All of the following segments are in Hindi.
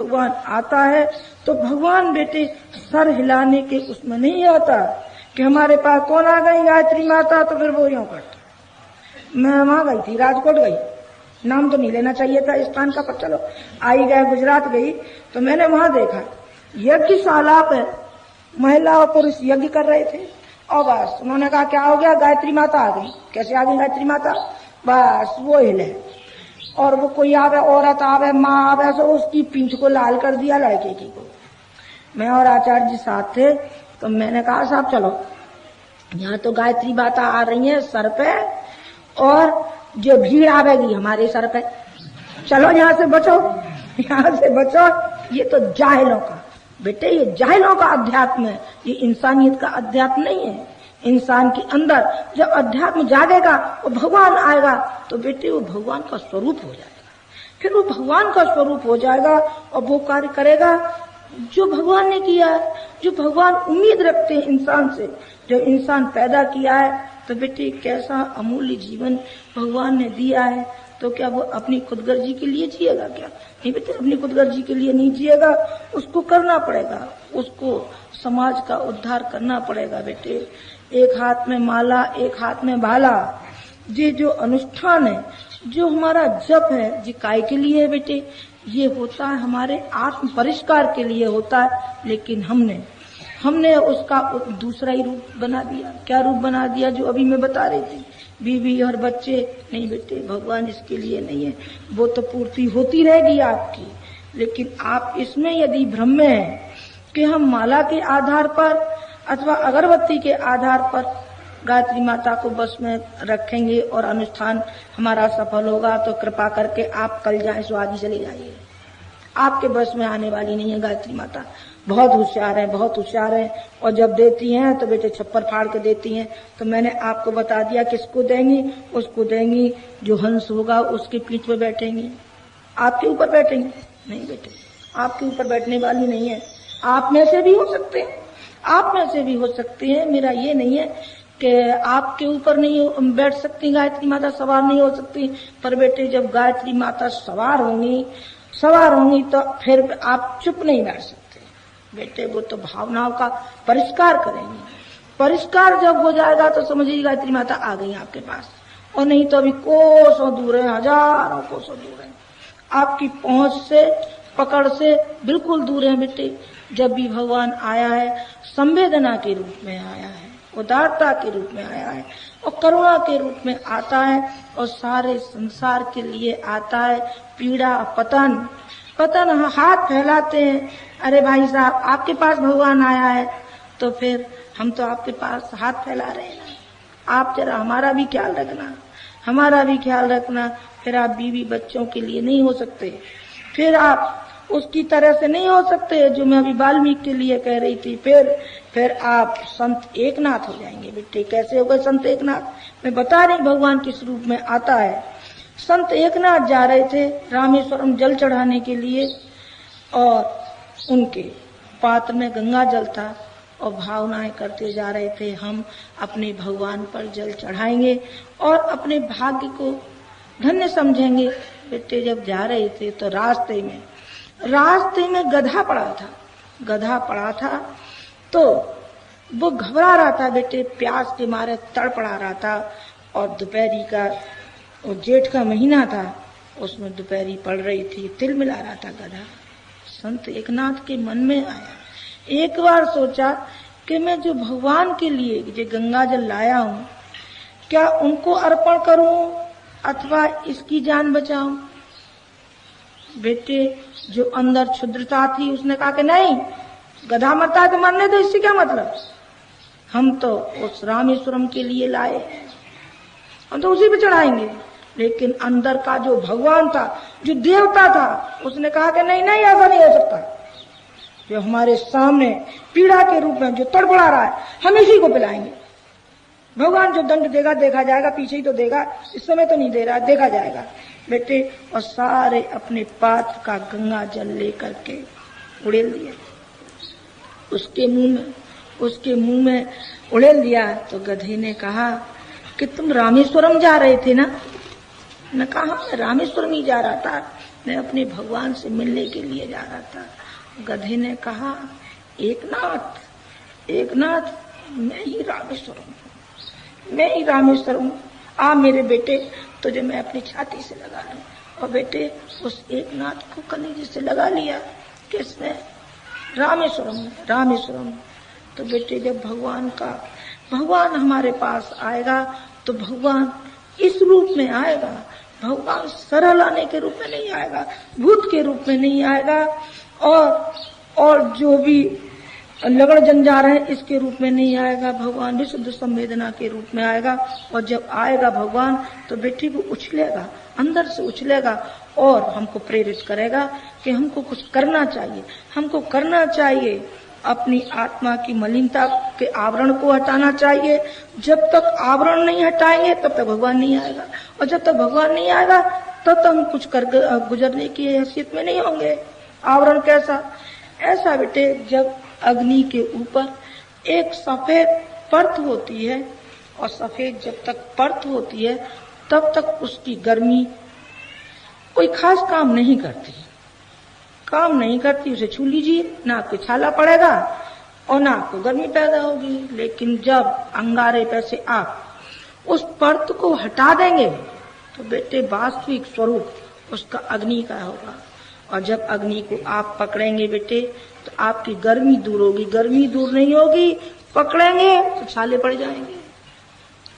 भगवान आता है तो भगवान बेटे सर हिलाने के उसमें नहीं आता कि हमारे पास कौन आ गई गायत्री माता, तो फिर वो यूं करता। मैं वहां गई थी, राजकोट गई, नाम तो नहीं लेना चाहिए था स्थान का, पर चलो आई गए, गुजरात गई तो मैंने वहां देखा यज्ञशाला पे महिला और पुरुष यज्ञ कर रहे थे। और बस उन्होंने कहा क्या हो गया, गायत्री माता आ गई। कैसे आ गई गायत्री माता? बस वो हिले और वो कोई आवे, औरत आवे, माँ आवे, तो उसकी पीठ को लाल कर दिया लड़के की को। मैं और आचार्य जी साथ थे तो मैंने कहा साहब चलो, यहाँ तो गायत्री माता आ रही है सर पे और जो भीड़ आवेगी हमारे सर पे, चलो यहाँ से बचो, यहाँ से बचो। ये तो जाहिलों का बेटे, ये जाहिलों का अध्यात्म है, ये इंसानियत का अध्यात्म नहीं है। इंसान के अंदर जब अध्यात्म जागेगा और भगवान आएगा तो बेटे वो भगवान का स्वरूप हो जाएगा। फिर वो भगवान का स्वरूप हो जाएगा और वो कार्य करेगा जो भगवान ने किया है, जो भगवान उम्मीद रखते हैं इंसान से। जो इंसान पैदा किया है तो बेटे कैसा अमूल्य जीवन भगवान ने दिया है, तो क्या वो अपनी खुदगर्जी के लिए जिएगा? क्या नहीं बेटे, अपनी खुदगर्जी के लिए नहीं जिएगा, उसको करना पड़ेगा, उसको समाज का उद्धार करना पड़ेगा बेटे। एक हाथ में माला, एक हाथ में भाला, ये जो अनुष्ठान है, जो हमारा जप है, ये काय के लिए है बेटे? ये होता है हमारे आत्म परिष्कार के लिए होता है, लेकिन हमने उसका दूसरा ही रूप बना दिया। क्या रूप बना दिया? जो अभी मैं बता रही थी, बीवी और बच्चे। नहीं बेटे, भगवान इसके लिए नहीं है, वो तो पूर्ति होती रहेगी आपकी, लेकिन आप इसमें यदि भ्रम में है कि हम माला के आधार पर अथवा अगरबत्ती के आधार पर गायत्री माता को बस में रखेंगे और अनुष्ठान हमारा सफल होगा, तो कृपा करके आप कल जाए सो आदि चले जाइए। आपके बस में आने वाली नहीं है गायत्री माता। बहुत होशियार है, बहुत होशियार है, और जब देती हैं तो बेटे छप्पर फाड़ के देती हैं। तो मैंने आपको बता दिया किसको देंगी, उसको देंगी जो हंस होगा उसके पीठ पे बैठेंगी। आपके ऊपर बैठेंगी नहीं बेटे, आपके ऊपर बैठने वाली नहीं है। आप में से भी हो सकते हैं, आप में से भी हो सकते हैं। मेरा ये नहीं है कि आपके ऊपर नहीं बैठ सकती गायत्री माता, सवार नहीं हो सकती, पर बेटे जब गायत्री माता सवार होंगी तो फिर आप चुप नहीं बैठ सकते बेटे। वो तो भावनाओं का परिष्कार करेंगी। परिष्कार जब हो जाएगा तो समझिए गायत्री माता आ गई आपके पास, और नहीं तो अभी कोसों दूर है, हजारों कोसों दूर है, आपकी पहुंच से, पकड़ से बिल्कुल दूर है बेटे। जब भी भगवान आया है संवेदना के रूप में आया है, उदारता के रूप में आया है और करुणा के रूप में आता है, और सारे संसार के लिए आता है। पीड़ा पतन हाथ फैलाते हैं, अरे भाई साहब आपके पास भगवान आया है तो फिर हम तो आपके पास हाथ फैला रहे हैं ना। आप जरा हमारा भी ख्याल रखना, हमारा भी ख्याल रखना। फिर आप बीवी बच्चों के लिए नहीं हो सकते, फिर आप उसकी तरह से नहीं हो सकते जो मैं अभी वाल्मीकि के लिए कह रही थी। फिर आप संत एकनाथ हो जाएंगे बेटे। कैसे होगा संत एकनाथ? मैं बता रही भगवान किस रूप में आता है। संत एकनाथ जा रहे थे रामेश्वरम जल चढ़ाने के लिए, और उनके पात्र में गंगा जल था, और भावनाएं करते जा रहे थे हम अपने भगवान पर जल चढ़ाएंगे और अपने भाग्य को धन्य समझेंगे बेटे। जब जा रहे थे तो रास्ते में गधा पड़ा था तो वो घबरा रहा था बेटे, प्यास के मारे तड़पड़ा रहा था, और दोपहरी का और जेठ का महीना था, उसमें दोपहरी पड़ रही थी, तिल मिला रहा था गधा। संत एकनाथ के मन में आया, एक बार सोचा कि मैं जो भगवान के लिए जो गंगा जल लाया हूँ, क्या उनको अर्पण करूं अथवा इसकी जान बचाऊं? बेटे जो अंदर क्षुद्रता थी उसने कहा कि नहीं, गधा मरता है तो मरने दो, इससे क्या मतलब, हम तो उस रामेश्वरम के लिए लाए, हम तो उसी पे चढ़ाएंगे। लेकिन अंदर का जो भगवान था, जो देवता था, उसने कहा कि नहीं नहीं, ऐसा नहीं हो सकता। जो हमारे सामने पीड़ा के रूप में जो तड़पड़ा रहा है, हम इसी को पिलाएंगे। भगवान जो दंड देगा देखा जाएगा, पीछे ही तो देगा, इस समय तो नहीं दे रहा, देखा जाएगा बेटे। और सारे अपने पात्र का गंगा जल लेकर के उड़ेल दिया, उसके मुंह में उड़ेल दिया। तो गधे ने कहा कि तुम रामेश्वरम जा रहे थे ना, मैं कहा मैं रामेश्वरम ही जा रहा था, मैं अपने भगवान से मिलने के लिए जा रहा था। गधे ने कहा एकनाथ एकनाथ मैं ही रामेश्वरम हूँ, मैं ही रामेश्वरम हूँ। आ मेरे बेटे तुझे मैं अपनी छाती से लगा लूं। और बेटे उस एकनाथ को कलेजे से लगा लिया। किसने? रामेश्वरम रामेश्वरम। तो बेटे जब भगवान हमारे पास आएगा तो भगवान इस रूप में आएगा, भगवान सरल आने के रूप में नहीं आएगा, भूत के रूप में नहीं आएगा, और जो भी लगड़ जंजार है इसके रूप में नहीं आएगा। भगवान विशुद्ध संवेदना के रूप में आएगा। और जब आएगा भगवान तो बेटी वो उछलेगा, अंदर से उछलेगा और हमको प्रेरित करेगा कि हमको कुछ करना चाहिए, हमको करना चाहिए। अपनी आत्मा की मलिनता के आवरण को हटाना चाहिए। जब तक आवरण नहीं हटाएंगे तब तक भगवान नहीं आएगा, और जब तक भगवान नहीं आएगा तब तक हम कुछ कर गुजरने की हैसियत में नहीं होंगे। आवरण कैसा? ऐसा बेटे जब अग्नि के ऊपर एक सफेद परत होती है, और सफेद जब तक परत होती है तब तक उसकी गर्मी कोई खास काम नहीं करती, उसे छू लीजिए ना कोई छाला पड़ेगा और ना कोई गर्मी पैदा होगी। लेकिन जब अंगारे पे से आप उस परत को हटा देंगे तो बेटे वास्तविक स्वरूप उसका अग्नि का होगा। और जब अग्नि को आप पकड़ेंगे बेटे तो आपकी गर्मी दूर होगी। गर्मी दूर नहीं होगी, पकड़ेंगे तो छाले पड़ जाएंगे।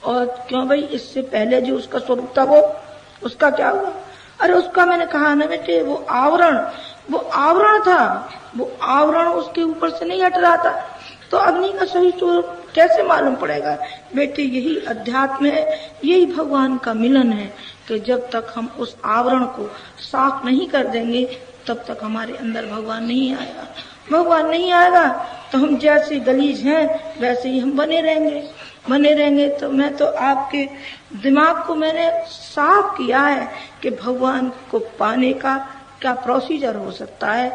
और क्यों भाई, इससे पहले जो उसका स्वरूप था वो उसका क्या हुआ? अरे उसका मैंने कहा ना बेटे वो आवरण था, वो आवरण उसके ऊपर से नहीं हट रहा था, तो अग्नि का सही स्वरूप कैसे मालूम पड़ेगा? बेटे यही अध्यात्म है, यही भगवान का मिलन है कि जब तक हम उस आवरण को साफ नहीं कर देंगे तब तक हमारे अंदर भगवान नहीं आएगा। भगवान नहीं आएगा तो हम जैसे गलीज हैं वैसे ही हम बने रहेंगे। तो मैं तो आपके दिमाग को मैंने साफ किया है कि भगवान को पाने का क्या प्रोसीजर हो सकता है।